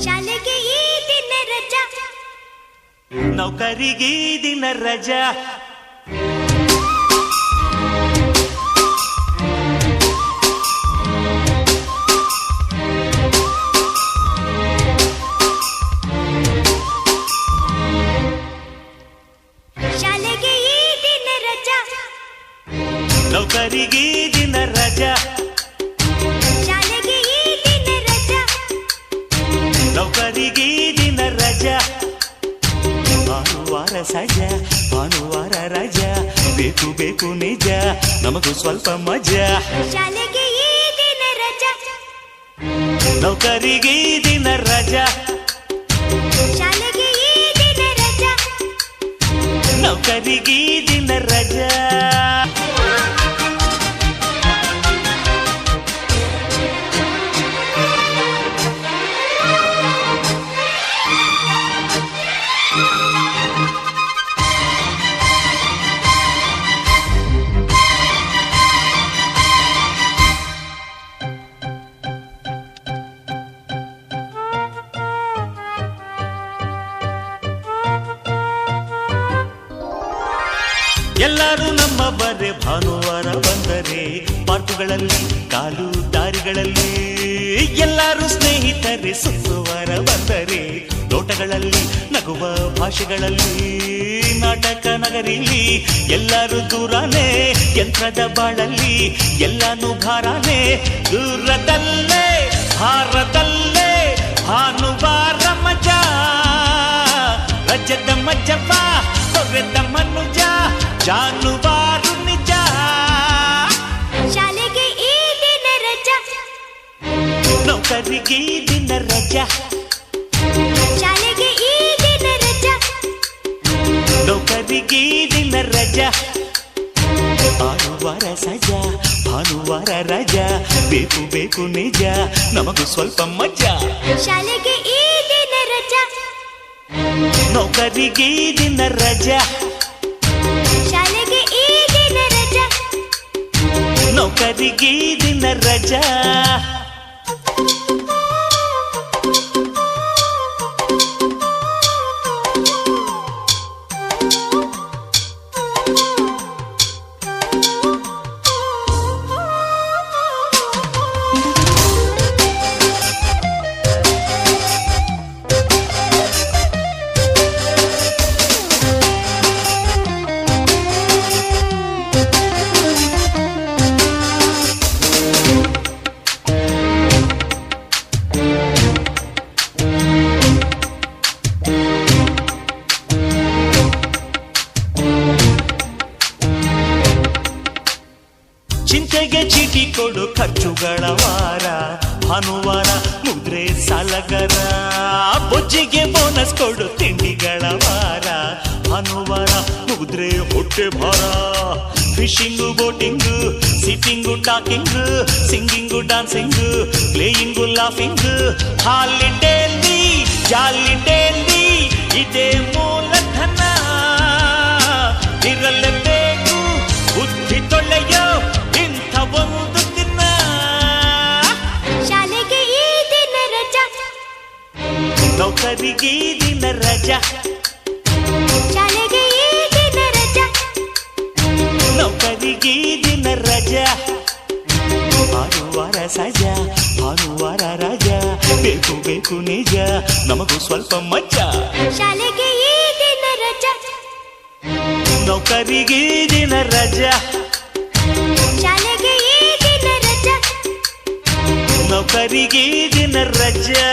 ಶಾಲೆಗೆ ಈ ದಿನ ರಜಾ, ನೌಕರಿಗೆ ಈ ದಿನ ರಜಾ. ಶಾಲೆಗೆ ಈ ದಿನ ರಜಾ, ನೌಕರಿಗೆ ಈ ದಿನ ರಜಾ. ಶಾಲೆಗೆ ಈ ದಿನ ರಜಾ, ನೌಕರಿಗೆ ಈ ದಿನ ರಜಾ. ಭಾನುವಾರ ಸಜಾ, ಭಾನುವಾರ ರಜಾ, ಬೇಕು ಬೇಕು ನಿಜ, ನಮಗೂ ಸ್ವಲ್ಪ ಮಜಾ. ಶಾಲೆಗೆ ಈ ದಿನ ರಜಾ, ನೌಕರಿಗೆ ಈ ದಿನ ರಜಾ. ಶಾಲೆಗೆ ಈ ದಿನ ರಜಾ, ನೌಕರಿಗೆ ಈ ದಿನ ರಜಾ. ಎಲ್ಲರೂ ನಮ್ಮ ಬರೆ ಭಾನುವಾರ ಬಂದರೆ ಪಾರ್ಕುಗಳಲ್ಲಿ ಕಾಲು ದಾರಿಗಳಲ್ಲಿ, ಎಲ್ಲರೂ ಸ್ನೇಹಿತರೆ ಸುತ್ತುವಾರ ಬಂದರೆ ತೋಟಗಳಲ್ಲಿ ನಗುವ ಭಾಷೆಗಳಲ್ಲಿ, ನಾಟಕ ನಗರಿಲಿ ಎಲ್ಲರೂ ದೂರನೇ, ಯಂತ್ರದ ಬಾಳಲ್ಲಿ ಎಲ್ಲಾನು ಭಾರನೇ, ದೂರದಲ್ಲೇ ಭಾರದಲ್ಲೇ ಭಾನುವಾರ ಮಜಾ, ರಜದ ಮಜ್ಜಪ್ಪ ಹೊರೆದ ಮನುಜ, ಜಾನುವಾರು ನಿಜ. ಶಾಲೆಗೆ ಈ ದಿನ ರಜಾ, ನೌಕರಿಗೆ ಈ ದಿನ ರಜಾ. ಶಾಲೆಗೆ ಈ ದಿನ ರಜಾ, ನೌಕರಿಗೆ ಈ ದಿನ ರಜಾ. ಭಾನುವಾರ ಸಜಾ, ಭಾನುವಾರ ರಜಾ, ಬೇಕು ಬೇಕು ನಿಜ, ನಮಗೂ ಸ್ವಲ್ಪ ಮಜಾ. ಶಾಲೆಗೆ ಈ ದಿನ ರಜಾ, ನೌಕರಿಗೆ ಈ ದಿನ ರಜಾ. ಶಾಲೆಗೆ ಈ ದಿನ ರಜಾ, ನೌಕರಿಗೆ ಈ ದಿನ ರಜಾ. ಚಿಂತೆಗೆ ಚೀಟಿ ಕೊಡು ಖರ್ಚುಗಳ ವಾರ, ಭಾನುವಾರ ಮುದ್ರೆ ಸಾಲಗರ, ಬೊಜ್ಜಿಗೆ ಬೋನಸ್ ಕೊಡು ತಿಂಡಿಗಳ ವಾರ, ಭಾನುವಾರ ಮುದ್ರೆ ಹೊಟ್ಟೆ ಭಾರ. Fishing boating sitting talking singing dancing playing laughing, ಹಾಲಿಡೇಲಿ ಜಾಲಿಡೇಲಿ ಇದೇ ಮೂಲಧನ, ಇರಲೇಬೇಕು ಬುದ್ಧಿ ತೊಳೆಯೋ ಇಂಥ ಒಂದು ದಿನ. ಶಾಲೆಗೆ ಈ ದಿನ ರಜಾ, ನೌಕರಿಗೆ ಈ ದಿನ ರಜಾ. ಶಾಲೆಗೆ ಈ ದಿನ ರಜಾ, ನೌಕರಿಗೆ ಈ ದಿನ ರಜಾ. ಭಾನುವಾರ ಸಜಾ, ಭಾನುವಾರ ರಜಾ, ಬೇಕು ಬೇಕು ನಿಜ, ನಮಗೂ ಸ್ವಲ್ಪ ಮಜಾ. ಶಾಲೆಗೆ ಈ ದಿನ ರಜಾ, ನೌಕರಿಗೆ ಈ ದಿನ ರಜಾ. ಶಾಲೆಗೆ ಈ ದಿನ ರಜಾ, ನೌಕರಿಗೆ ಈ ದಿನ ರಜಾ.